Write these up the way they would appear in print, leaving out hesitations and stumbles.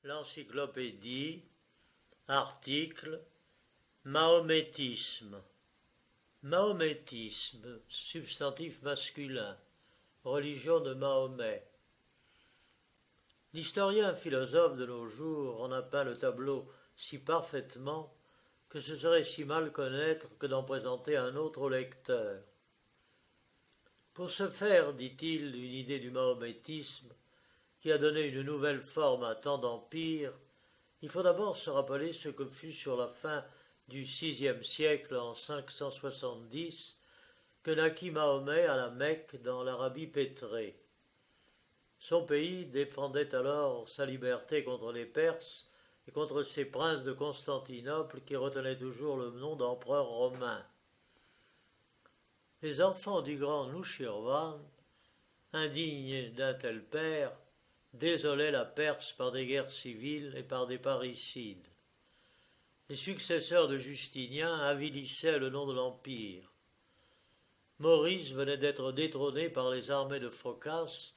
L'encyclopédie, article, Mahométisme. Mahométisme, substantif masculin, religion de Mahomet. L'historien philosophe de nos jours en a peint le tableau si parfaitement que ce serait si mal connaître que d'en présenter un autre au lecteur. Pour se faire, dit-il, une idée du mahométisme, qui a donné une nouvelle forme à tant d'empires, il faut d'abord se rappeler ce que fut sur la fin du VIe siècle, en 570, que naquit Mahomet à la Mecque dans l'Arabie pétrée. Son pays défendait alors sa liberté contre les Perses et contre ces princes de Constantinople qui retenaient toujours le nom d'empereur romain. Les enfants du grand Nushirvan, indignes d'un tel père, désolaient la Perse par des guerres civiles et par des parricides. Les successeurs de Justinien avilissaient le nom de l'Empire. Maurice venait d'être détrôné par les armées de Phocas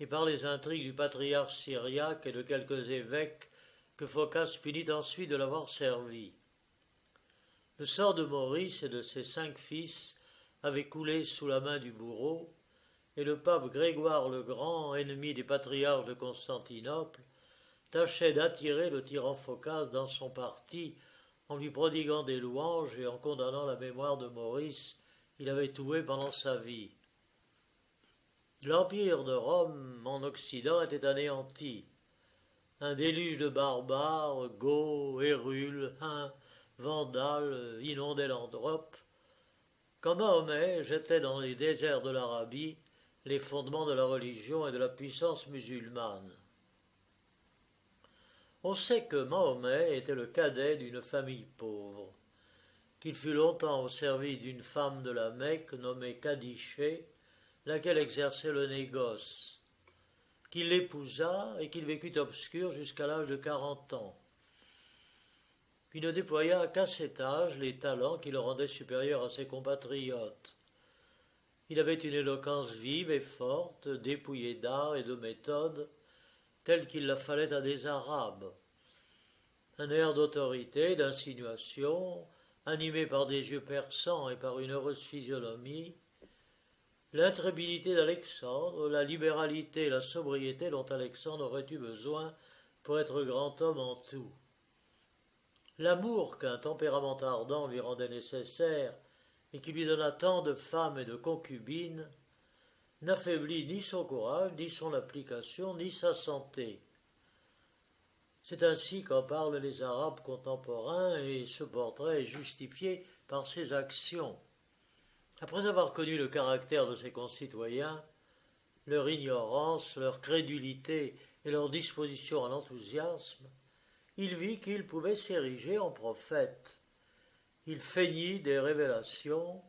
et par les intrigues du patriarche syriaque et de quelques évêques que Phocas punit ensuite de l'avoir servi. Le sort de Maurice et de ses 5 fils avait coulé sous la main du bourreau, et le pape Grégoire le Grand, ennemi des patriarches de Constantinople, tâchait d'attirer le tyran Phocas dans son parti en lui prodiguant des louanges et en condamnant la mémoire de Maurice qu'il avait tué pendant sa vie. L'empire de Rome en Occident était anéanti. Un déluge de barbares, Goths, Hérules, Huns, Vandales inondait l'Andrope, quand Mahomet jetait dans les déserts de l'Arabie les fondements de la religion et de la puissance musulmane. On sait que Mahomet était le cadet d'une famille pauvre, qu'il fut longtemps au service d'une femme de la Mecque nommée Khadiché, laquelle exerçait le négoce, qu'il l'épousa et qu'il vécut obscur jusqu'à l'âge de 40 ans. Il ne déploya qu'à cet âge les talents qui le rendaient supérieur à ses compatriotes. Il avait une éloquence vive et forte, dépouillée d'art et de méthode, telle qu'il la fallait à des Arabes. Un air d'autorité, d'insinuation, animé par des yeux perçants et par une heureuse physionomie, l'intrépidité d'Alexandre, la libéralité et la sobriété dont Alexandre aurait eu besoin pour être grand homme en tout. L'amour qu'un tempérament ardent lui rendait nécessaire et qui lui donna tant de femmes et de concubines, n'affaiblit ni son courage, ni son application, ni sa santé. C'est ainsi qu'en parlent les Arabes contemporains, et ce portrait est justifié par ses actions. Après avoir connu le caractère de ses concitoyens, leur ignorance, leur crédulité et leur disposition à l'enthousiasme, il vit qu'il pouvait s'ériger en prophète. Il feignit des révélations,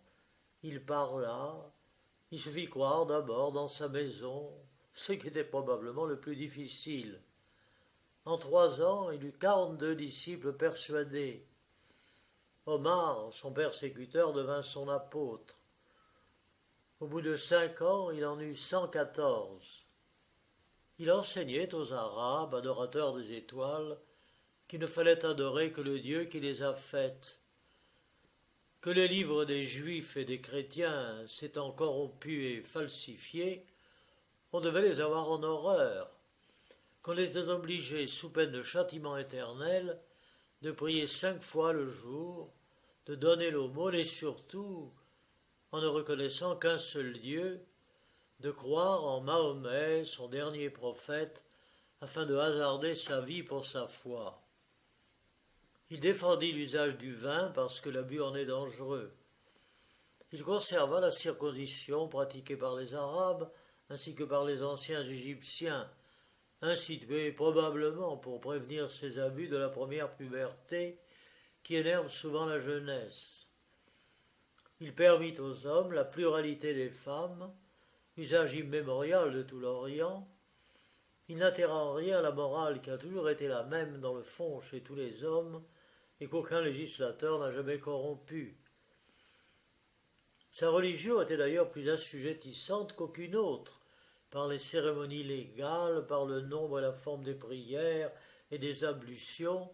il parla, il se fit croire d'abord dans sa maison, ce qui était probablement le plus difficile. En 3 ans, il eut 42 disciples persuadés. Omar, son persécuteur, devint son apôtre. Au bout de 5 ans, il en eut 114. Il enseignait aux Arabes, adorateurs des étoiles, qu'il ne fallait adorer que le Dieu qui les a faites, que les livres des Juifs et des chrétiens s'étant corrompus et falsifiés, on devait les avoir en horreur, qu'on était obligé, sous peine de châtiment éternel, de prier 5 fois le jour, de donner l'aumône et surtout, en ne reconnaissant qu'un seul Dieu, de croire en Mahomet, son dernier prophète, afin de hasarder sa vie pour sa foi. Il défendit l'usage du vin parce que l'abus en est dangereux. Il conserva la circoncision pratiquée par les Arabes ainsi que par les anciens Égyptiens, instituée probablement pour prévenir ces abus de la première puberté qui énervent souvent la jeunesse. Il permit aux hommes la pluralité des femmes, usage immémorial de tout l'Orient. Il n'altéra en rien la morale qui a toujours été la même dans le fond chez tous les hommes et qu'aucun législateur n'a jamais corrompu. Sa religion était d'ailleurs plus assujettissante qu'aucune autre, par les cérémonies légales, par le nombre et la forme des prières, et des ablutions,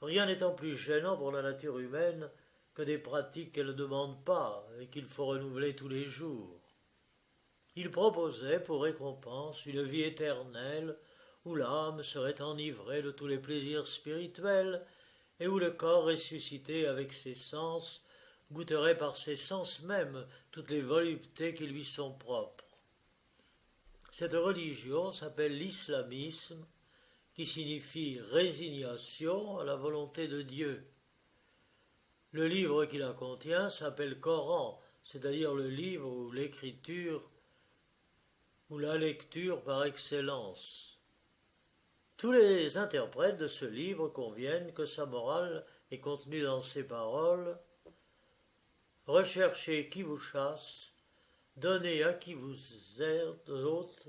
rien n'étant plus gênant pour la nature humaine que des pratiques qu'elle ne demande pas et qu'il faut renouveler tous les jours. Il proposait pour récompense une vie éternelle où l'âme serait enivrée de tous les plaisirs spirituels et où le corps ressuscité avec ses sens goûterait par ses sens mêmes toutes les voluptés qui lui sont propres. Cette religion s'appelle l'islamisme, qui signifie résignation à la volonté de Dieu. Le livre qui la contient s'appelle Coran, c'est-à-dire le livre ou l'écriture ou la lecture par excellence. Tous les interprètes de ce livre conviennent que sa morale est contenue dans ces paroles: recherchez qui vous chasse, donnez à qui vous ôte,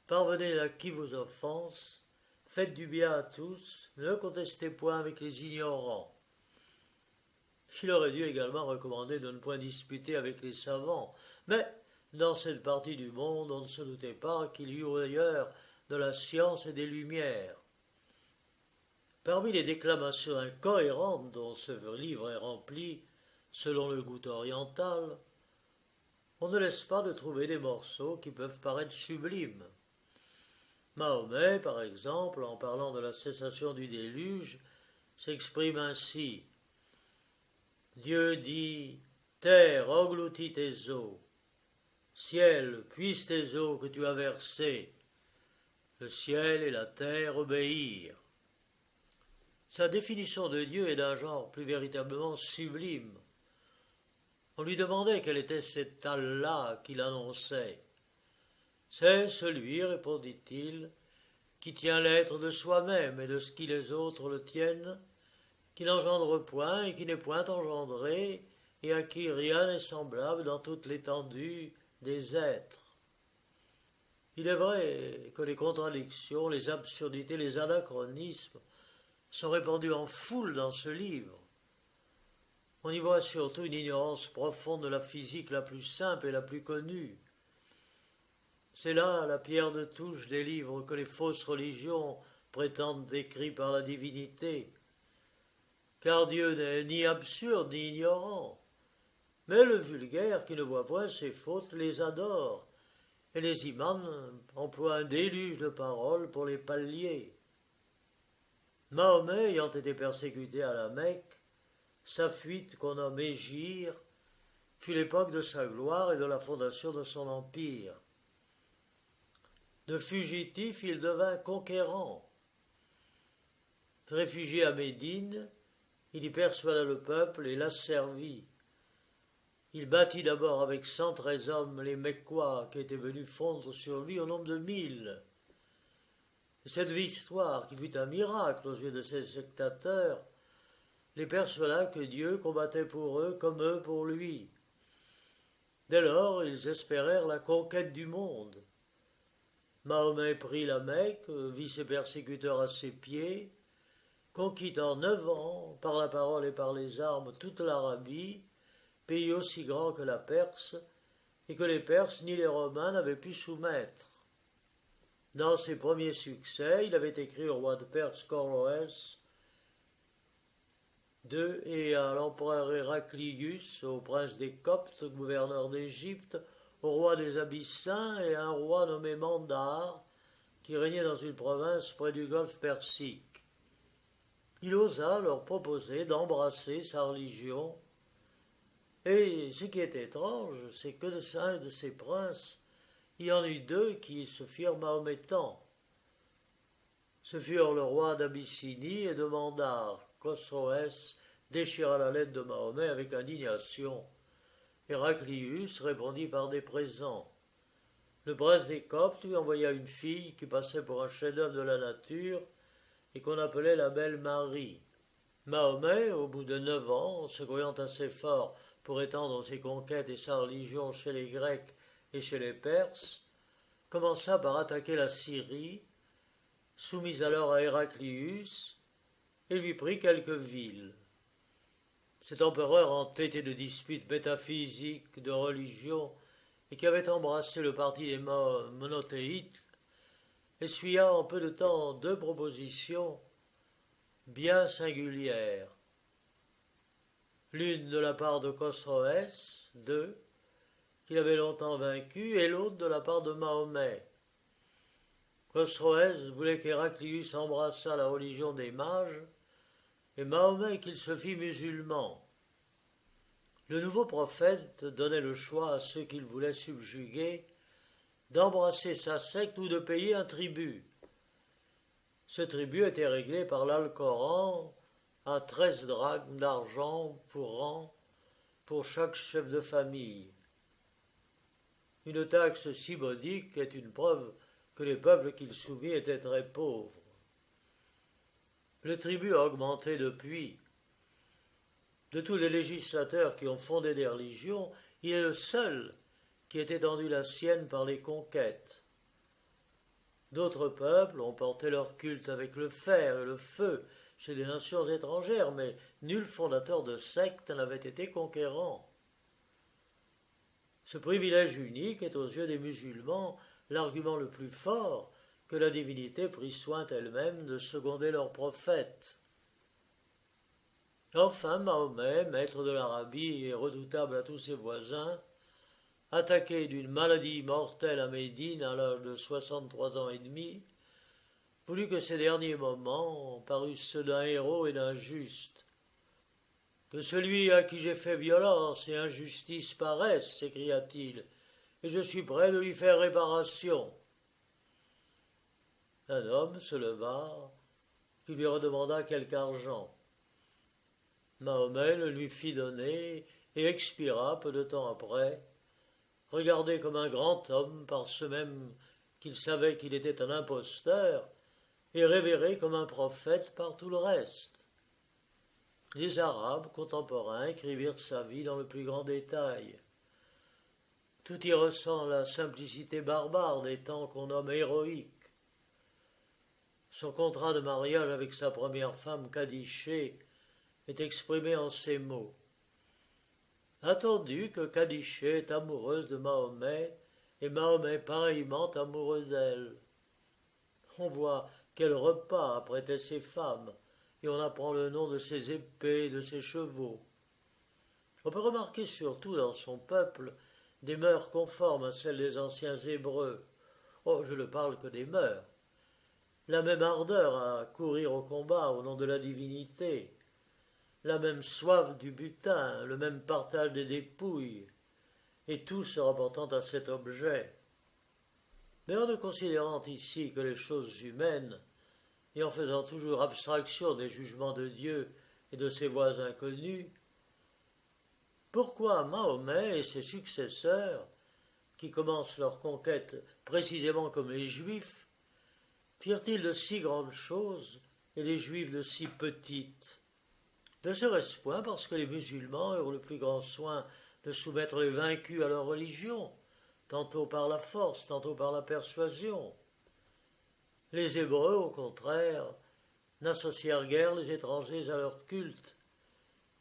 parvenez à qui vous offense, faites du bien à tous, ne contestez point avec les ignorants. Il aurait dû également recommander de ne point disputer avec les savants, mais dans cette partie du monde, on ne se doutait pas qu'il y eût ailleurs de la science et des lumières. Parmi les déclamations incohérentes dont ce livre est rempli, selon le goût oriental, on ne laisse pas de trouver des morceaux qui peuvent paraître sublimes. Mahomet, par exemple, en parlant de la cessation du déluge, s'exprime ainsi: Dieu dit: terre, engloutis tes eaux. Ciel, puise tes eaux que tu as versées. Le ciel et la terre obéirent. Sa définition de Dieu est d'un genre plus véritablement sublime. On lui demandait quel était cet Allah qu'il annonçait. C'est celui, répondit-il, qui tient l'être de soi-même et de ce qui les autres le tiennent, qui n'engendre point et qui n'est point engendré, et à qui rien n'est semblable dans toute l'étendue des êtres. Il est vrai que les contradictions, les absurdités, les anachronismes sont répandus en foule dans ce livre. On y voit surtout une ignorance profonde de la physique la plus simple et la plus connue. C'est là la pierre de touche des livres que les fausses religions prétendent écrits par la divinité. Car Dieu n'est ni absurde ni ignorant. Mais le vulgaire qui ne voit point ses fautes les adore, et les imams emploient un déluge de paroles pour les pallier. Mahomet ayant été persécuté à la Mecque, sa fuite qu'on nomme Hégire fut l'époque de sa gloire et de la fondation de son empire. De fugitif, il devint conquérant. Réfugié à Médine, il y persuada le peuple et l'asservit. Il battit d'abord avec 113 hommes les Mecquois qui étaient venus fondre sur lui au nombre de 1000. Et cette victoire, qui fut un miracle aux yeux de ses spectateurs, les persuada que Dieu combattait pour eux comme eux pour lui. Dès lors, ils espérèrent la conquête du monde. Mahomet prit la Mecque, vit ses persécuteurs à ses pieds, conquit en 9 ans, par la parole et par les armes, toute l'Arabie, pays aussi grand que la Perse, et que les Perses ni les Romains n'avaient pu soumettre. Dans ses premiers succès, il avait écrit au roi de Perse Coroès et à l'empereur Héraclius, au prince des Coptes, gouverneur d'Égypte, au roi des Abyssins et à un roi nommé Mandar, qui régnait dans une province près du golfe Persique. Il osa leur proposer d'embrasser sa religion, et ce qui est étrange, c'est que de un de ces princes, il y en eut 2 qui se firent mahométans. Ce furent le roi d'Abyssinie et de Mandar. Khosroès déchira la lettre de Mahomet avec indignation. Héraclius répondit par des présents. Le prince des Coptes lui envoya une fille qui passait pour un chef-d'œuvre de la nature et qu'on appelait la belle Marie. Mahomet, au bout de 9 ans, se croyant assez fort pour étendre ses conquêtes et sa religion chez les Grecs et chez les Perses, commença par attaquer la Syrie, soumise alors à Héraclius, et lui prit quelques villes. Cet empereur entêté de disputes métaphysiques, de religion, et qui avait embrassé le parti des monothéites, essuya en peu de temps 2 propositions bien singulières. L'une de la part de Khosroès, qu'il avait longtemps vaincu, et l'autre de la part de Mahomet. Khosroès voulait qu'Héraclius embrassât la religion des mages, et Mahomet qu'il se fît musulman. Le nouveau prophète donnait le choix à ceux qu'il voulait subjuguer d'embrasser sa secte ou de payer un tribut. Ce tribut était réglé par l'Alcoran à 13 drachmes d'argent pour an pour chaque chef de famille. Une taxe si modique est une preuve que les peuples qu'il soumit étaient très pauvres. Le tribut a augmenté depuis. De tous les législateurs qui ont fondé des religions, il est le seul qui ait étendu la sienne par les conquêtes. D'autres peuples ont porté leur culte avec le fer et le feu chez des nations étrangères, mais nul fondateur de secte n'avait été conquérant. Ce privilège unique est aux yeux des musulmans l'argument le plus fort que la divinité prit soin elle-même de seconder leurs prophètes. Enfin, Mahomet, maître de l'Arabie et redoutable à tous ses voisins, attaqué d'une maladie mortelle à Médine à l'âge de 63 ans et demi, voulut que ces derniers moments parussent ceux d'un héros et d'un juste. Que celui à qui j'ai fait violence et injustice paraisse, s'écria-t-il, et je suis prêt de lui faire réparation. Un homme se leva, qui lui redemanda quelque argent. Mahomet le lui fit donner et expira peu de temps après, regardé comme un grand homme par ceux mêmes qu'il savait qu'il était un imposteur, et révéré comme un prophète par tout le reste. Les Arabes contemporains écrivirent sa vie dans le plus grand détail. Tout y ressent la simplicité barbare des temps qu'on nomme héroïques. Son contrat de mariage avec sa première femme, Khadiché, est exprimé en ces mots. Attendu que Khadiché est amoureuse de Mahomet, et Mahomet pareillement amoureux d'elle. On voit quel repas apprêtaient ces femmes, et on apprend le nom de ses épées et de ses chevaux. On peut remarquer surtout dans son peuple des mœurs conformes à celles des anciens Hébreux. Oh, je ne parle que des mœurs. La même ardeur à courir au combat au nom de la divinité, la même soif du butin, le même partage des dépouilles, et tout se rapportant à cet objet. Mais en ne considérant ici que les choses humaines, et en faisant toujours abstraction des jugements de Dieu et de ses voies inconnues, pourquoi Mahomet et ses successeurs, qui commencent leur conquête précisément comme les Juifs, firent-ils de si grandes choses et les Juifs de si petites? Ne serait-ce point parce que les musulmans eurent le plus grand soin de soumettre les vaincus à leur religion, tantôt par la force, tantôt par la persuasion. Les Hébreux, au contraire, n'associèrent guère les étrangers à leur culte.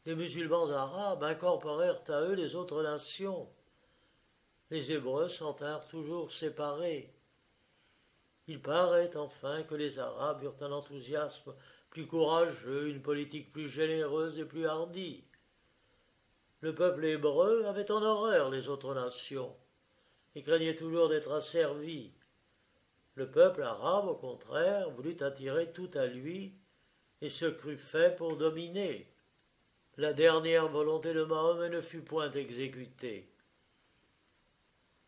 Les musulmans arabes incorporèrent à eux les autres nations. Les Hébreux s'en tinrent toujours séparés. Il paraît enfin que les Arabes eurent un enthousiasme plus courageux, une politique plus généreuse et plus hardie. Le peuple hébreu avait en horreur les autres nations et craignait toujours d'être asservi. Le peuple arabe, au contraire, voulut attirer tout à lui et se crut fait pour dominer. La dernière volonté de Mahomet ne fut point exécutée.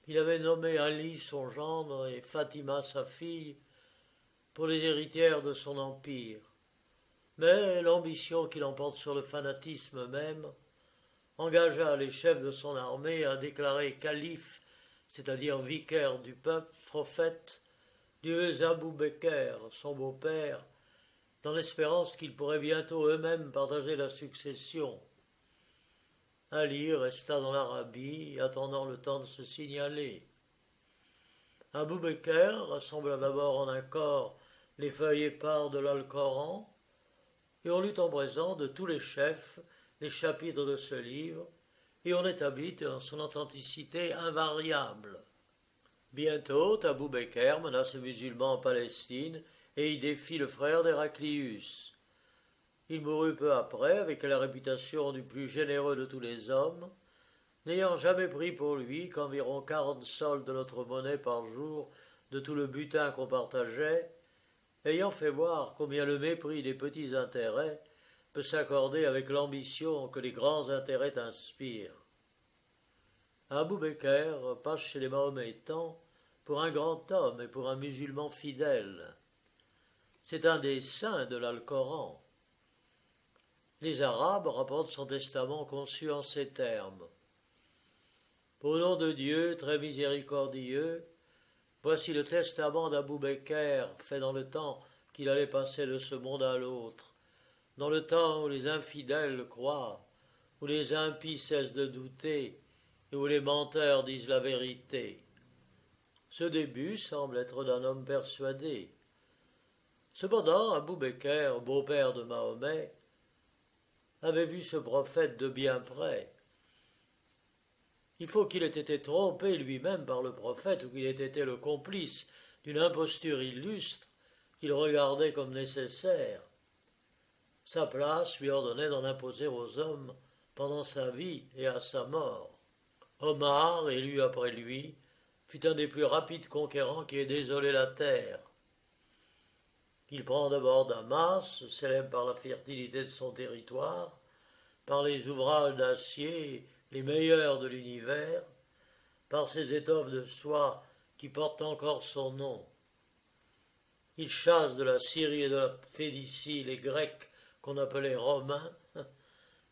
Il avait nommé Ali son gendre et Fatima sa fille pour les héritières de son empire. Mais l'ambition qui l'emporte sur le fanatisme même engagea les chefs de son armée à déclarer calife, c'est-à-dire vicaire du peuple, prophète, Dieu Abou Bekr, son beau-père, dans l'espérance qu'ils pourraient bientôt eux-mêmes partager la succession. Ali resta dans l'Arabie, attendant le temps de se signaler. Abou Bekr rassembla d'abord en un corps les feuilles épares de l'Alcoran, et on lut en présence de tous les chefs les chapitres de ce livre, et on établit en son authenticité invariable. Bientôt, Abou Bekr mena ses musulmans en Palestine et y défit le frère d'Héraclius. Il mourut peu après avec la réputation du plus généreux de tous les hommes, n'ayant jamais pris pour lui qu'environ 40 soldes de notre monnaie par jour de tout le butin qu'on partageait, ayant fait voir combien le mépris des petits intérêts peut s'accorder avec l'ambition que les grands intérêts inspirent. Abou Bekr passe chez les Mahométans pour un grand homme et pour un musulman fidèle. C'est un des saints de l'Alcoran. Les Arabes rapportent son testament conçu en ces termes. Au nom de Dieu, très miséricordieux, voici le testament d'Abou Bekr, fait dans le temps qu'il allait passer de ce monde à l'autre, dans le temps où les infidèles croient, où les impies cessent de douter, et où les menteurs disent la vérité. Ce début semble être d'un homme persuadé. Cependant, Abou Bekr, beau-père de Mahomet, avait vu ce prophète de bien près. Il faut qu'il ait été trompé lui-même par le prophète ou qu'il ait été le complice d'une imposture illustre qu'il regardait comme nécessaire. Sa place lui ordonnait d'en imposer aux hommes pendant sa vie et à sa mort. Omar, élu après lui, fut un des plus rapides conquérants qui ait désolé la terre. Il prend d'abord Damas, célèbre par la fertilité de son territoire, par les ouvrages d'acier les meilleurs de l'univers, par ces étoffes de soie qui portent encore son nom. Il chasse de la Syrie et de la Phénicie les Grecs qu'on appelait Romains.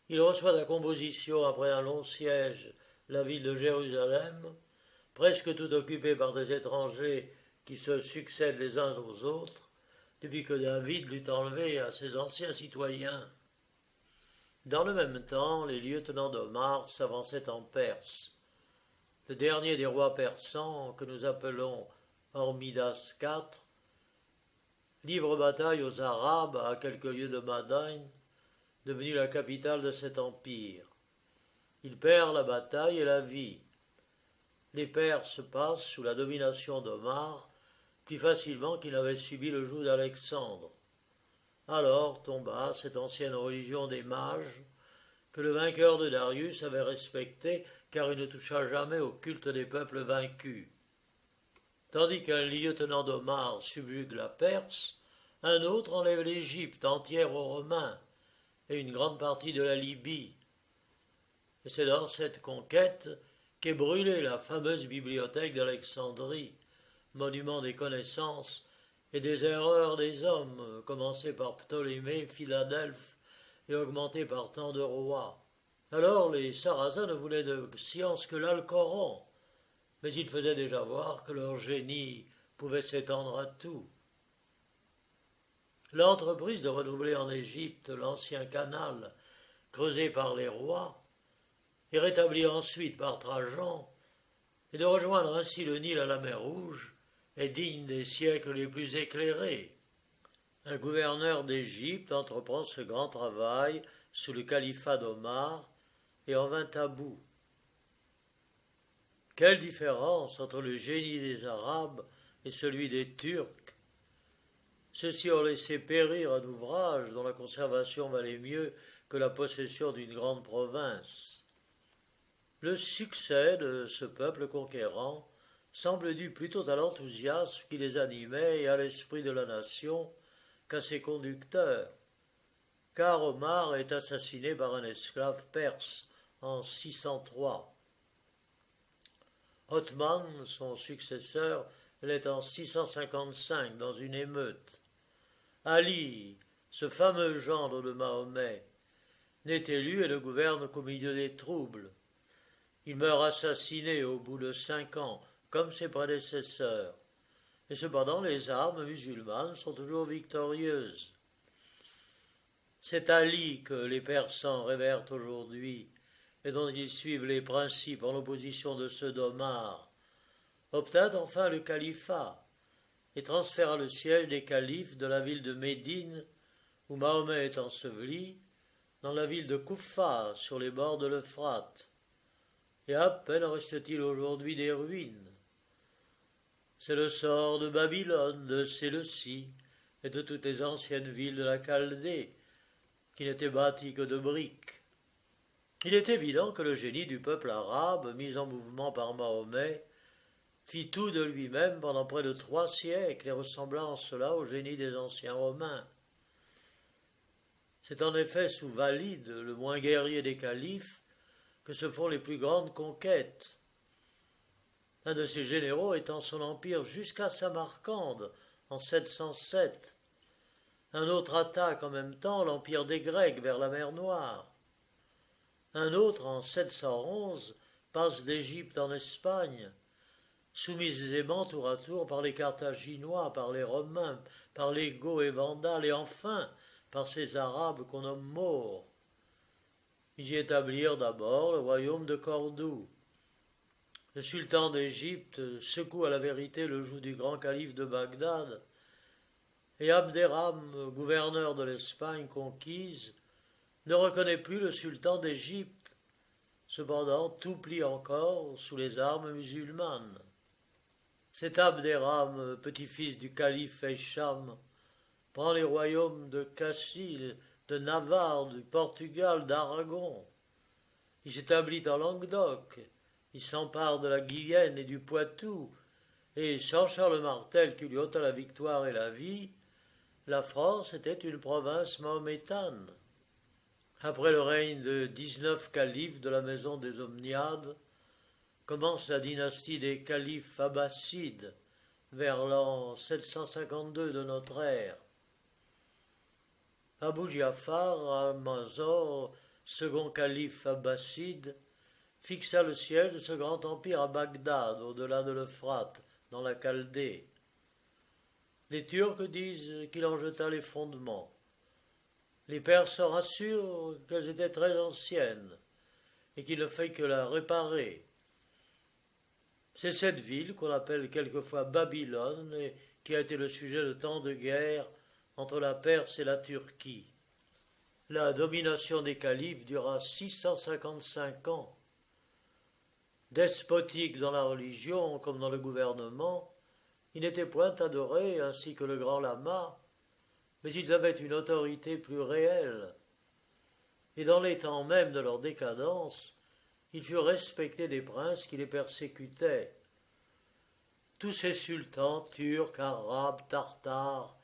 Il reçoit la composition après un long siège la ville de Jérusalem, presque toute occupée par des étrangers qui se succèdent les uns aux autres, depuis que David l'eut enlevé à ses anciens citoyens. Dans le même temps, les lieutenants d'Omar s'avançaient en Perse. Le dernier des rois persans, que nous appelons Hormidas IV, livre bataille aux Arabes à quelques lieues de Madain, devenue la capitale de cet empire. Il perd la bataille et la vie. Les Perses passent sous la domination d'Omar plus facilement qu'ils n'avaient subi le joug d'Alexandre. Alors tomba cette ancienne religion des mages que le vainqueur de Darius avait respectée car il ne toucha jamais au culte des peuples vaincus. Tandis qu'un lieutenant d'Omar subjugue la Perse, un autre enlève l'Égypte entière aux Romains et une grande partie de la Libye. Et c'est dans cette conquête qu'est brûlée la fameuse bibliothèque d'Alexandrie, monument des connaissances et des erreurs des hommes, commencée par Ptolémée, Philadelphe, et augmentée par tant de rois. Alors les Sarrasins ne voulaient de science que l'Alcoran, mais ils faisaient déjà voir que leur génie pouvait s'étendre à tout. L'entreprise de renouveler en Égypte l'ancien canal creusé par les rois, et rétabli ensuite par Trajan, et de rejoindre ainsi le Nil à la mer Rouge, est digne des siècles les plus éclairés. Un gouverneur d'Égypte entreprend ce grand travail sous le califat d'Omar et en vint à bout. Quelle différence entre le génie des Arabes et celui des Turcs! Ceux-ci ont laissé périr un ouvrage dont la conservation valait mieux que la possession d'une grande province. Le succès de ce peuple conquérant semble dû plutôt à l'enthousiasme qui les animait et à l'esprit de la nation qu'à ses conducteurs, car Omar est assassiné par un esclave perse en 603. Othman, son successeur, l'est en 655 dans une émeute. Ali, ce fameux gendre de Mahomet, n'est élu et ne gouverne qu'au milieu des troubles. Il meurt assassiné au bout de 5 ans, comme ses prédécesseurs. Et cependant, les armes musulmanes sont toujours victorieuses. C'est Ali que les Persans révèrent aujourd'hui et dont ils suivent les principes en opposition de ceux d'Omar, obtint enfin le califat et transféra le siège des califes de la ville de Médine, où Mahomet est enseveli, dans la ville de Kouffa, sur les bords de l'Euphrate. Et à peine reste-t-il aujourd'hui des ruines. C'est le sort de Babylone, de Séleucie et de toutes les anciennes villes de la Chaldée, qui n'étaient bâties que de briques. Il est évident que le génie du peuple arabe, mis en mouvement par Mahomet, fit tout de lui-même pendant près de 3 siècles et ressembla en cela au génie des anciens Romains. C'est en effet sous Valide, le moins guerrier des califes, que se font les plus grandes conquêtes. Un de ses généraux étend son empire jusqu'à Samarcande en 707. Un autre attaque en même temps l'empire des Grecs vers la mer Noire. Un autre, en 711, passe d'Égypte en Espagne, soumis aisément tour à tour par les Carthaginois, par les Romains, par les Goths et Vandales, et enfin par ces Arabes qu'on nomme Maures. Ils y établirent d'abord le royaume de Cordoue. Le sultan d'Égypte secoue à la vérité le joug du grand calife de Bagdad, et Abderrahm, gouverneur de l'Espagne conquise, ne reconnaît plus le sultan d'Égypte. Cependant, tout plie encore sous les armes musulmanes. Cet Abderrahm, petit-fils du calife Hicham, prend les royaumes de Castille, de Navarre, du Portugal, d'Aragon. Il s'établit en Languedoc, il s'empare de la Guyenne et du Poitou, et sans Charles Martel qui lui ôta la victoire et la vie, la France était une province mahométane. Après le règne de 19 califes de la maison des Omniades, commence la dynastie des califes abbassides, vers l'an 752 de notre ère. Abou Ja'far al-Mansur, second calife abbasside, fixa le siège de ce grand empire à Bagdad, au-delà de l'Euphrate, dans la Chaldée. Les Turcs disent qu'il en jeta les fondements. Les Perses rassurent qu'elles étaient très anciennes et qu'il ne fait que la réparer. C'est cette ville qu'on appelle quelquefois Babylone et qui a été le sujet de tant de guerres entre la Perse et la Turquie. La domination des califes dura 655 ans. Despotiques dans la religion comme dans le gouvernement, ils n'étaient point adorés ainsi que le grand lama, mais ils avaient une autorité plus réelle. Et dans les temps même de leur décadence, ils furent respectés des princes qui les persécutaient. Tous ces sultans, turcs, arabes, tartares,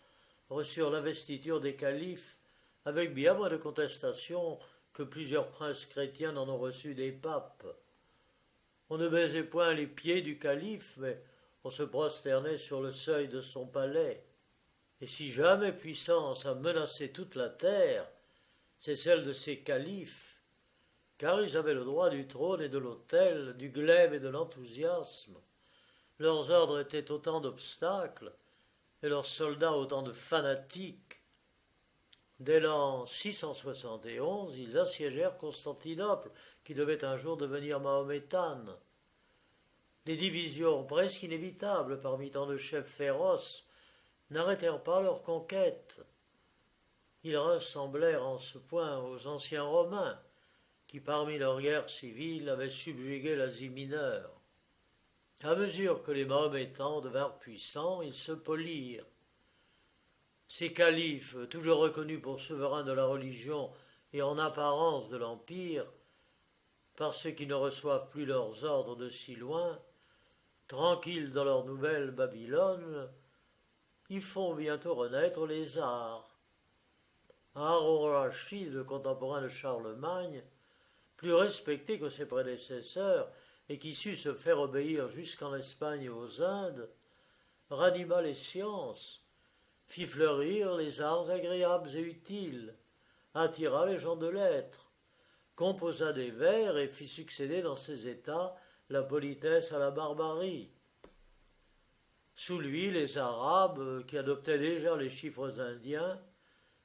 reçurent l'investiture des califes avec bien moins de contestation que plusieurs princes chrétiens n'en ont reçu des papes. On ne baisait point les pieds du calife, mais on se prosternait sur le seuil de son palais. Et si jamais puissance a menacé toute la terre, c'est celle de ces califes, car ils avaient le droit du trône et de l'autel, du glaive et de l'enthousiasme. Leurs ordres étaient autant d'obstacles, et leurs soldats autant de fanatiques. Dès l'an 671, ils assiégèrent Constantinople, qui devait un jour devenir mahométane. Les divisions presque inévitables parmi tant de chefs féroces n'arrêtèrent pas leur conquête. Ils ressemblèrent en ce point aux anciens Romains, qui parmi leurs guerres civiles avaient subjugué l'Asie mineure. À mesure que les Mahométans devinrent puissants, ils se polirent. Ces califes, toujours reconnus pour souverains de la religion et en apparence de l'empire, par ceux qui ne reçoivent plus leurs ordres de si loin, tranquilles dans leur nouvelle Babylone, ils font bientôt renaître les arts. Haroun-Rachid, le contemporain de Charlemagne, plus respecté que ses prédécesseurs et qui sut se faire obéir jusqu'en Espagne et aux Indes, ranima les sciences, fit fleurir les arts agréables et utiles, attira les gens de lettres, composa des vers et fit succéder dans ses états la politesse à la barbarie. Sous lui, les Arabes, qui adoptaient déjà les chiffres indiens,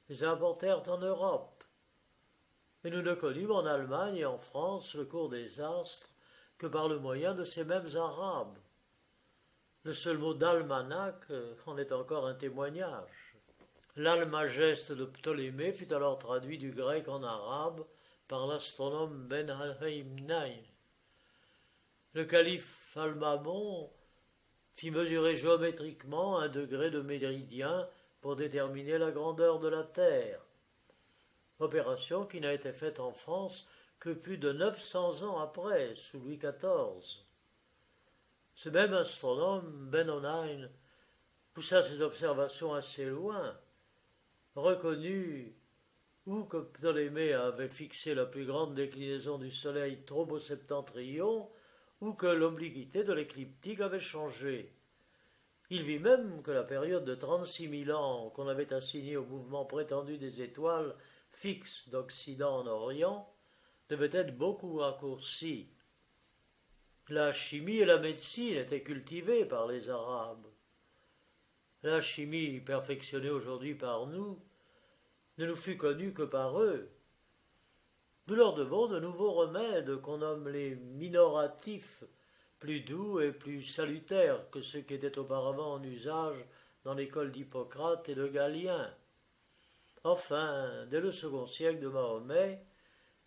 les importèrent en Europe. Mais nous ne connûmes en Allemagne et en France le cours des astres que par le moyen de ces mêmes Arabes. Le seul mot d'almanach en est encore un témoignage. L'Almageste de Ptolémée fut alors traduit du grec en arabe par l'astronome Ben Haïmnaï. Le calife Al-Mamun fit mesurer géométriquement un degré de méridien pour déterminer la grandeur de la Terre. Opération qui n'a été faite en France que plus de 900 ans après, sous Louis XIV. Ce même astronome, Benonheim, poussa ses observations assez loin, reconnut ou que Ptolémée avait fixé la plus grande déclinaison du Soleil trobo-septentrion, ou que l'obliquité de l'écliptique avait changé. Il vit même que la période de 36 000 ans qu'on avait assignée au mouvement prétendu des étoiles fixes d'Occident en Orient devait être beaucoup raccourcie. La chimie et la médecine étaient cultivées par les Arabes. La chimie, perfectionnée aujourd'hui par nous, ne nous fut connue que par eux. Nous leur devons de nouveaux remèdes qu'on nomme les minoratifs, plus doux et plus salutaires que ceux qui étaient auparavant en usage dans l'école d'Hippocrate et de Galien. Enfin, dès le second siècle de Mahomet,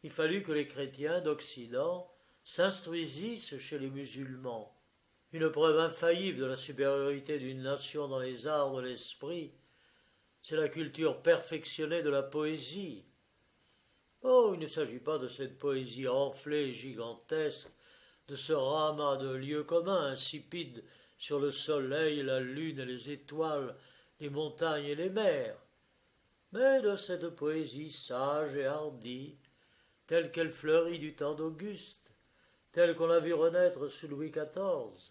il fallut que les chrétiens d'Occident s'instruisissent chez les musulmans. Une preuve infaillible de la supériorité d'une nation dans les arts de l'esprit, c'est la culture perfectionnée de la poésie. Oh, il ne s'agit pas de cette poésie enflée et gigantesque, de ce ramas de lieux communs insipides sur le soleil, la lune et les étoiles, les montagnes et les mers, mais de cette poésie sage et hardie, telle qu'elle fleurit du temps d'Auguste, telle qu'on l'a vue renaître sous Louis XIV.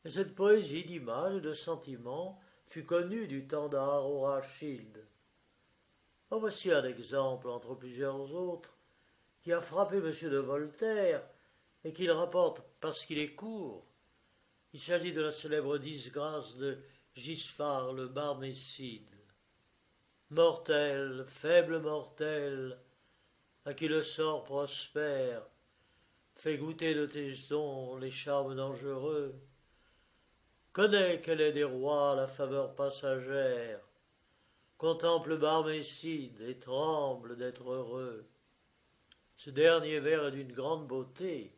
Et cette poésie d'images et de sentiments fut connue du temps d'Harorachilde. En voici un exemple, entre plusieurs autres, qui a frappé M. de Voltaire et qu'il rapporte parce qu'il est court. Il s'agit de la célèbre disgrâce de Gisphard le Barmécide. Mortel, faible mortel, à qui le sort prospère, fais goûter de tes dons les charmes dangereux. Connais qu'elle est des rois la faveur passagère, contemple Barmécide et tremble d'être heureux. Ce dernier vers est d'une grande beauté.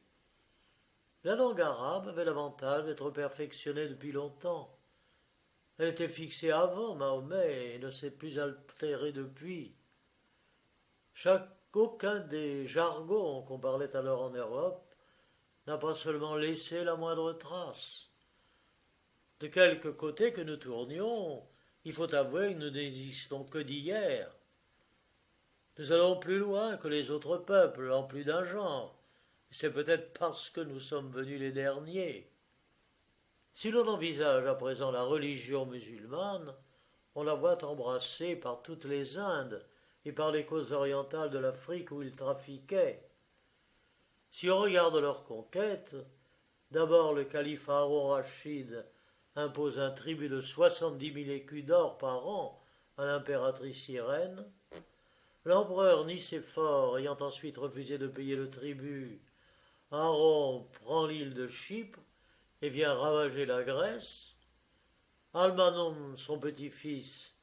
La langue arabe avait l'avantage d'être perfectionnée depuis longtemps. Elle était fixée avant Mahomet et ne s'est plus altérée depuis. Aucun des jargons qu'on parlait alors en Europe n'a pas seulement laissé la moindre trace. De quelque côté que nous tournions, il faut avouer que nous n'existons que d'hier. Nous allons plus loin que les autres peuples en plus d'un genre, et c'est peut-être parce que nous sommes venus les derniers. Si l'on envisage à présent la religion musulmane, on la voit embrassée par toutes les Indes et par les côtes orientales de l'Afrique où ils trafiquaient. Si on regarde leurs conquêtes, d'abord le calife Harun-Rachid impose un tribut de 70 000 écus d'or par an à l'impératrice Irène. L'empereur Nicéphore ayant ensuite refusé de payer le tribut, Haron prend l'île de Chypre et vient ravager la Grèce. Almanon, son petit-fils,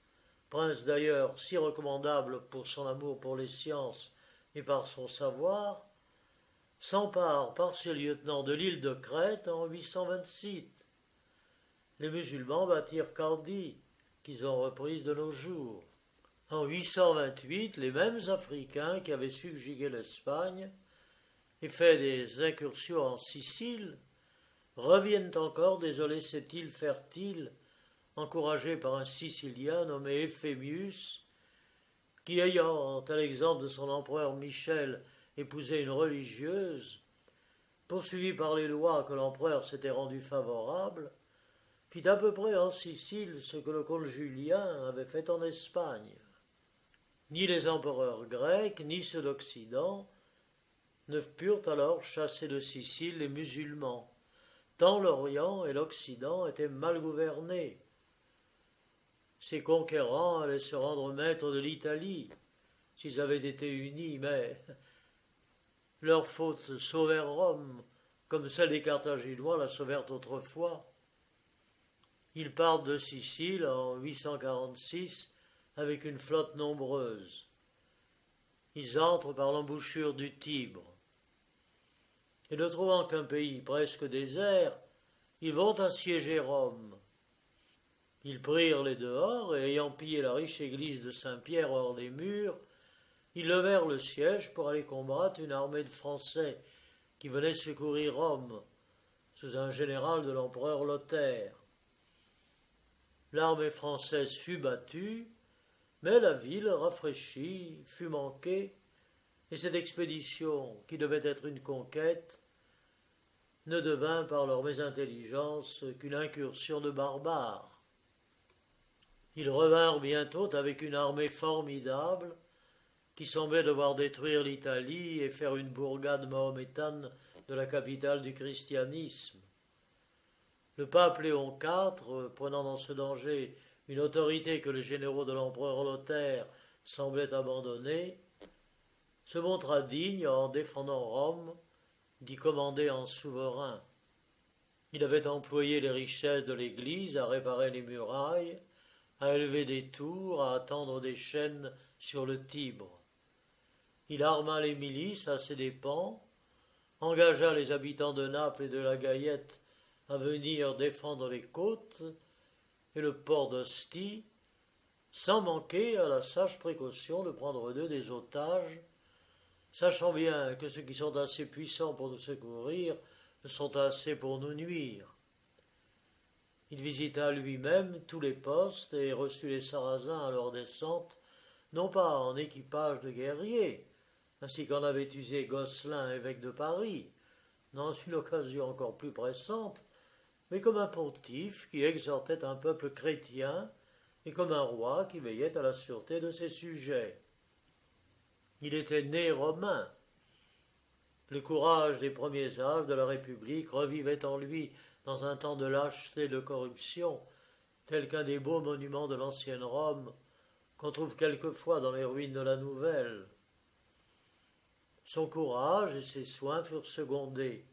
prince d'ailleurs si recommandable pour son amour pour les sciences et par son savoir, s'empare par ses lieutenants de l'île de Crète en 826. Les musulmans bâtirent Candie, qu'ils ont reprise de nos jours. En 828, les mêmes Africains qui avaient subjugué l'Espagne et fait des incursions en Sicile reviennent encore désoler cette île fertile, encouragés par un Sicilien nommé Euphémius, qui ayant, à l'exemple de son empereur Michel, épousé une religieuse, poursuivi par les lois que l'empereur s'était rendu favorables, fit à peu près en Sicile ce que le comte Julien avait fait en Espagne. Ni les empereurs grecs, ni ceux d'Occident ne purent alors chasser de Sicile les musulmans, tant l'Orient et l'Occident étaient mal gouvernés. Ces conquérants allaient se rendre maîtres de l'Italie, s'ils avaient été unis, mais leurs fautes sauvèrent Rome, comme celles des Carthaginois la sauvèrent autrefois. Ils partent de Sicile en 846 avec une flotte nombreuse. Ils entrent par l'embouchure du Tibre. Et ne trouvant qu'un pays presque désert, ils vont assiéger Rome. Ils prirent les dehors, et ayant pillé la riche église de Saint-Pierre hors des murs, ils levèrent le siège pour aller combattre une armée de Français qui venait secourir Rome, sous un général de l'empereur Lothaire. L'armée française fut battue, mais la ville, rafraîchie, fut manquée, et cette expédition, qui devait être une conquête, ne devint par leur mésintelligence qu'une incursion de barbares. Ils revinrent bientôt avec une armée formidable, qui semblait devoir détruire l'Italie et faire une bourgade mahométane de la capitale du christianisme. Le pape Léon IV, prenant dans ce danger une autorité que les généraux de l'empereur Lothaire semblaient abandonner, se montra digne, en défendant Rome, d'y commander en souverain. Il avait employé les richesses de l'Église à réparer les murailles, à élever des tours, à attendre des chaînes sur le Tibre. Il arma les milices à ses dépens, engagea les habitants de Naples et de la Gaillette à venir défendre les côtes et le port d'Ostie, sans manquer à la sage précaution de prendre d'eux des otages, sachant bien que ceux qui sont assez puissants pour nous secourir ne sont assez pour nous nuire. Il visita lui-même tous les postes et reçut les Sarrasins à leur descente, non pas en équipage de guerriers, ainsi qu'en avait usé Gosselin, évêque de Paris, dans une occasion encore plus pressante, mais comme un pontife qui exhortait un peuple chrétien et comme un roi qui veillait à la sûreté de ses sujets. Il était né romain. Le courage des premiers âges de la République revivait en lui dans un temps de lâcheté et de corruption, tel qu'un des beaux monuments de l'ancienne Rome qu'on trouve quelquefois dans les ruines de la Nouvelle. Son courage et ses soins furent secondés.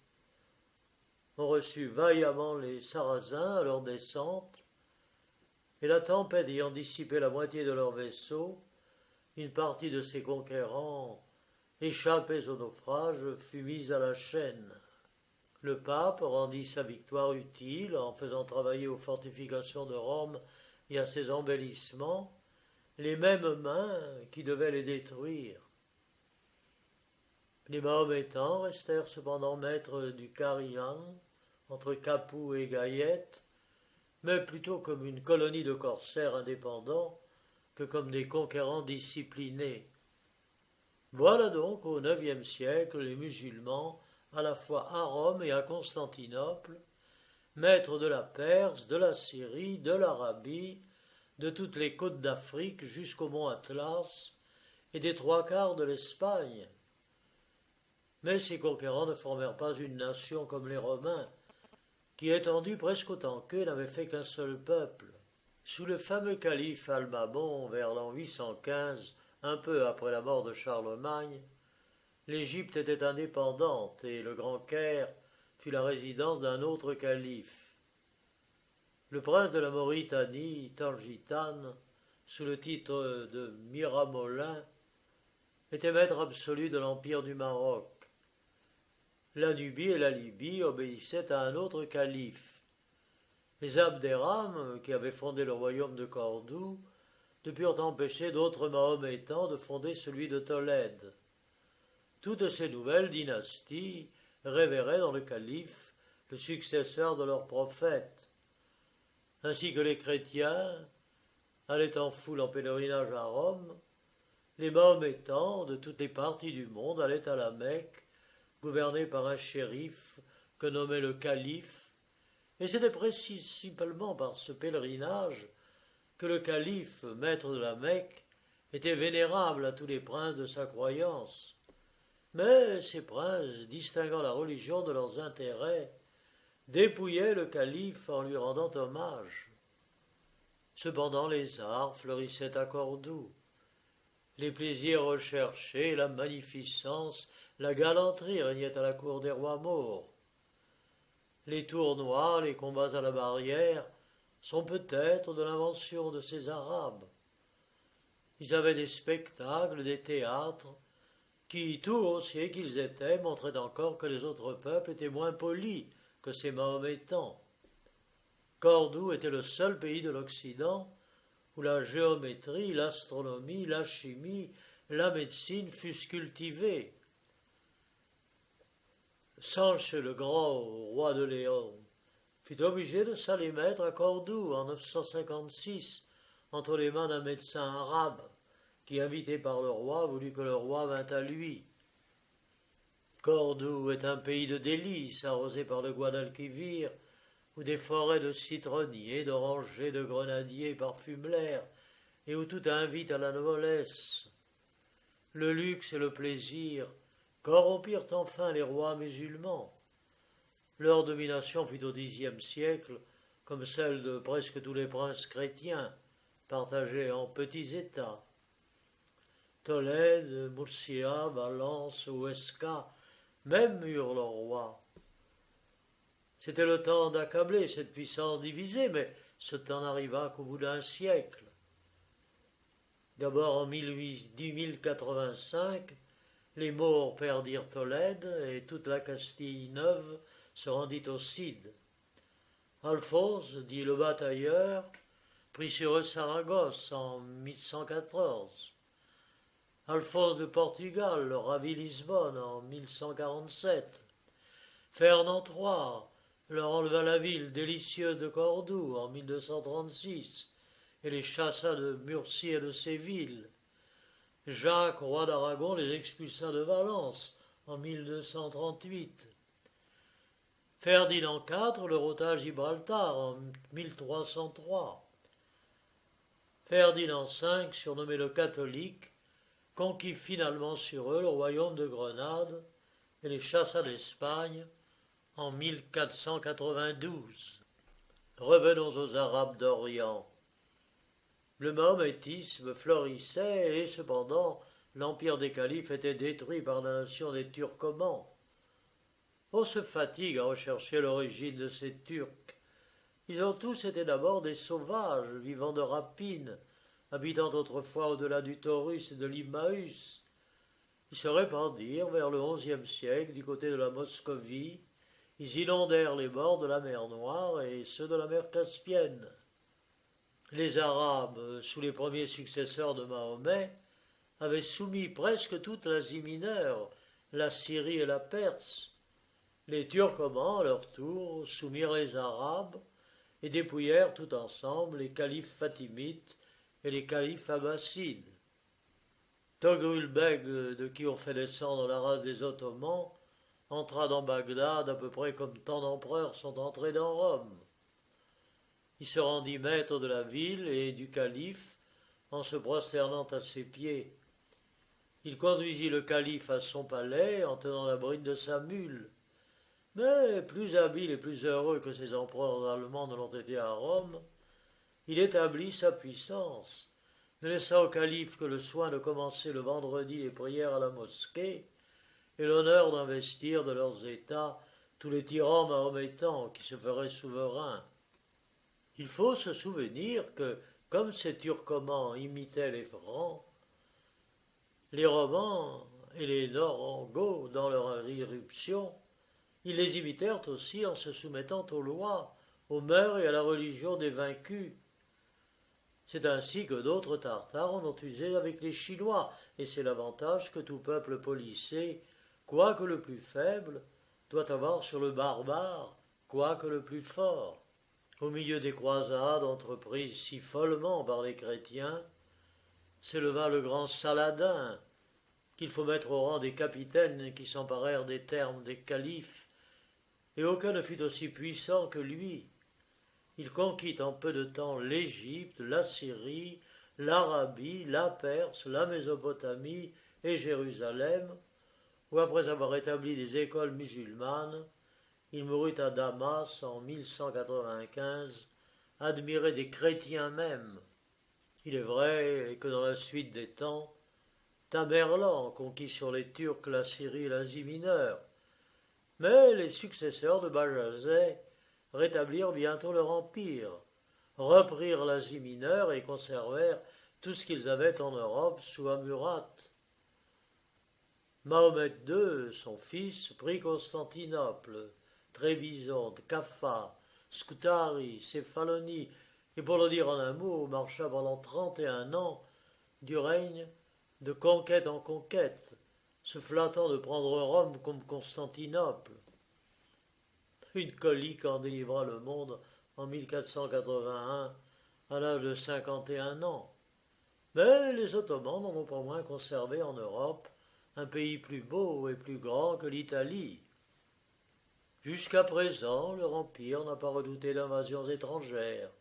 On reçut vaillamment les Sarrasins à leur descente, et la tempête ayant dissipé la moitié de leurs vaisseaux, une partie de ses conquérants, échappés au naufrage, fut mise à la chaîne. Le pape rendit sa victoire utile en faisant travailler aux fortifications de Rome et à ses embellissements les mêmes mains qui devaient les détruire. Les Mahométans restèrent cependant maîtres du Carignan, entre Capoue et Gaillette, mais plutôt comme une colonie de corsaires indépendants que comme des conquérants disciplinés. Voilà donc au IXe siècle les musulmans, à la fois à Rome et à Constantinople, maîtres de la Perse, de la Syrie, de l'Arabie, de toutes les côtes d'Afrique jusqu'au mont Atlas et des trois quarts de l'Espagne. Mais ces conquérants ne formèrent pas une nation comme les Romains, qui, étendus presque autant qu'eux, n'avaient fait qu'un seul peuple. Sous le fameux calife Al-Ma'mon, vers l'an 815, un peu après la mort de Charlemagne, l'Égypte était indépendante et le Grand Caire fut la résidence d'un autre calife. Le prince de la Mauritanie, Tangitan, sous le titre de Miramolin, était maître absolu de l'empire du Maroc. La Nubie et la Libye obéissaient à un autre calife. Les Abderrahim, qui avaient fondé le royaume de Cordoue, ne purent empêcher d'autres Mahométans de fonder celui de Tolède. Toutes ces nouvelles dynasties révéraient dans le calife le successeur de leur prophète. Ainsi que les chrétiens allaient en foule en pèlerinage à Rome, les Mahométans de toutes les parties du monde allaient à la Mecque, gouverné par un shérif que nommait le calife, et c'était principalement par ce pèlerinage que le calife, maître de la Mecque, était vénérable à tous les princes de sa croyance. Mais ces princes, distinguant la religion de leurs intérêts, dépouillaient le calife en lui rendant hommage. Cependant les arts fleurissaient à Cordoue. Les plaisirs recherchés, la magnificence, la galanterie régnaient à la cour des rois maures. Les tournois, les combats à la barrière sont peut-être de l'invention de ces Arabes. Ils avaient des spectacles, des théâtres, qui, tout grossiers qu'ils étaient, montraient encore que les autres peuples étaient moins polis que ces Mahométans. Cordoue était le seul pays de l'Occident où la géométrie, l'astronomie, la chimie, la médecine fussent cultivées. Sanche le Grand, roi de Léon, fut obligé de s'aller mettre à Cordoue en 956 entre les mains d'un médecin arabe qui, invité par le roi, voulut que le roi vînt à lui. Cordoue est un pays de délices arrosé par le Guadalquivir, où des forêts de citronniers, d'orangers, de grenadiers parfument l'air, et où tout invite à la mollesse. Le luxe et le plaisir corrompirent enfin les rois musulmans. Leur domination fut au Xe siècle, comme celle de presque tous les princes chrétiens, partagée en petits États. Tolède, Murcia, Valence, Huesca, même eurent leur roi. C'était le temps d'accabler cette puissance divisée, mais ce temps n'arriva qu'au bout d'un siècle. D'abord en 1085, les Maures perdirent Tolède et toute la Castille neuve se rendit au Cid. Alphonse, dit le batailleur, prit sur eux Saragosse en 1114. Alphonse de Portugal leur ravit Lisbonne en 1147. Fernand III leur enleva la ville délicieuse de Cordoue en 1236 et les chassa de Murcie et de Séville. Jacques, roi d'Aragon, les expulsa de Valence en 1238. Ferdinand IV leur ôta Gibraltar en 1303. Ferdinand V, surnommé le catholique, conquit finalement sur eux le royaume de Grenade et les chassa d'Espagne en 1492. Revenons aux Arabes d'Orient. Le mahométisme florissait et cependant l'empire des califes était détruit par la nation des Turcomans. On se fatigue à rechercher l'origine de ces Turcs. Ils ont tous été d'abord des sauvages, vivant de rapines, habitant autrefois au-delà du Taurus et de l'Immaüs. Ils se répandirent vers le XIe siècle du côté de la Moscovie. Ils inondèrent les bords de la mer Noire et ceux de la mer Caspienne. Les Arabes, sous les premiers successeurs de Mahomet, avaient soumis presque toute l'Asie mineure, la Syrie et la Perse. Les Turcomans, à leur tour, soumirent les Arabes et dépouillèrent tout ensemble les califes fatimites et les califes abbassides. Togrul Beg, de qui on fait descendre la race des Ottomans, entra dans Bagdad à peu près comme tant d'empereurs sont entrés dans Rome. Il se rendit maître de la ville et du calife en se prosternant à ses pieds. Il conduisit le calife à son palais en tenant la bride de sa mule. Mais, plus habile et plus heureux que ses empereurs allemands ne l'ont été à Rome, il établit sa puissance, ne laissa au calife que le soin de commencer le vendredi les prières à la mosquée et l'honneur d'investir de leurs états tous les tyrans mahométans qui se feraient souverains. Il faut se souvenir que, comme ces Turcomans imitaient les Francs, les Romans et les Norangos, dans leur irruption, ils les imitèrent aussi en se soumettant aux lois, aux mœurs et à la religion des vaincus. C'est ainsi que d'autres Tartares en ont usé avec les Chinois, et c'est l'avantage que tout peuple policé, quoique le plus faible, doit avoir sur le barbare, quoique le plus fort. Au milieu des croisades entreprises si follement par les chrétiens, s'éleva le grand Saladin, qu'il faut mettre au rang des capitaines qui s'emparèrent des termes des califes, et aucun ne fut aussi puissant que lui. Il conquit en peu de temps l'Égypte, la Syrie, l'Arabie, la Perse, la Mésopotamie et Jérusalem, où après avoir établi des écoles musulmanes, il mourut à Damas en 1195, admiré des chrétiens même. Il est vrai que dans la suite des temps, Tamerlan conquit sur les Turcs la Syrie et l'Asie mineure, mais les successeurs de Bajazet rétablirent bientôt leur empire, reprirent l'Asie mineure et conservèrent tout ce qu'ils avaient en Europe sous Hammurath. Mahomet II, son fils, prit Constantinople, Trébizonde, Caffa, Scutari, Cefaloni, et pour le dire en un mot, marcha pendant 31 ans du règne de conquête en conquête, se flattant de prendre Rome comme Constantinople. Une colique en délivra le monde en 1481, à l'âge de 51 ans. Mais les Ottomans n'en ont pas moins conservé en Europe un pays plus beau et plus grand que l'Italie. Jusqu'à présent, leur empire n'a pas redouté d'invasions étrangères.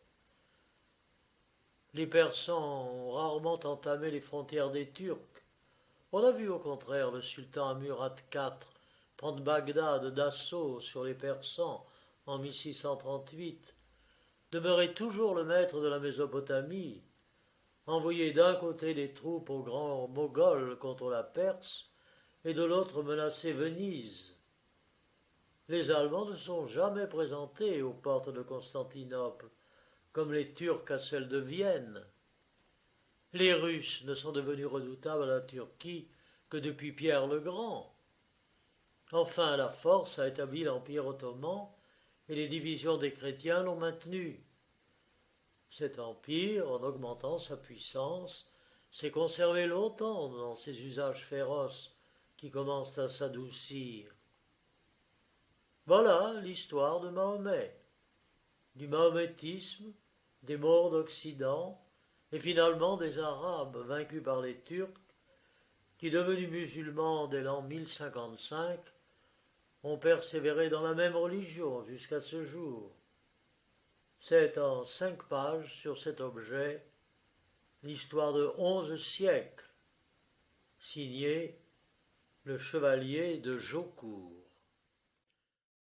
Les Persans ont rarement entamé les frontières des Turcs. On a vu au contraire le sultan Murad IV prendre Bagdad d'assaut sur les Persans en 1638, demeurer toujours le maître de la Mésopotamie, envoyer d'un côté des troupes aux grands Moghols contre la Perse et de l'autre menacer Venise. Les Allemands ne sont jamais présentés aux portes de Constantinople, comme les Turcs à celles de Vienne. Les Russes ne sont devenus redoutables à la Turquie que depuis Pierre le Grand. Enfin, la force a établi l'Empire ottoman et les divisions des chrétiens l'ont maintenu. Cet empire, en augmentant sa puissance, s'est conservé longtemps dans ses usages féroces qui commencent à s'adoucir. Voilà l'histoire de Mahomet, du mahométisme, des Maures d'Occident et finalement des Arabes vaincus par les Turcs qui, devenus musulmans dès l'an 1055, ont persévéré dans la même religion jusqu'à ce jour. C'est en 5 pages sur cet objet l'histoire de 11 siècles, signé le chevalier de Jaucourt.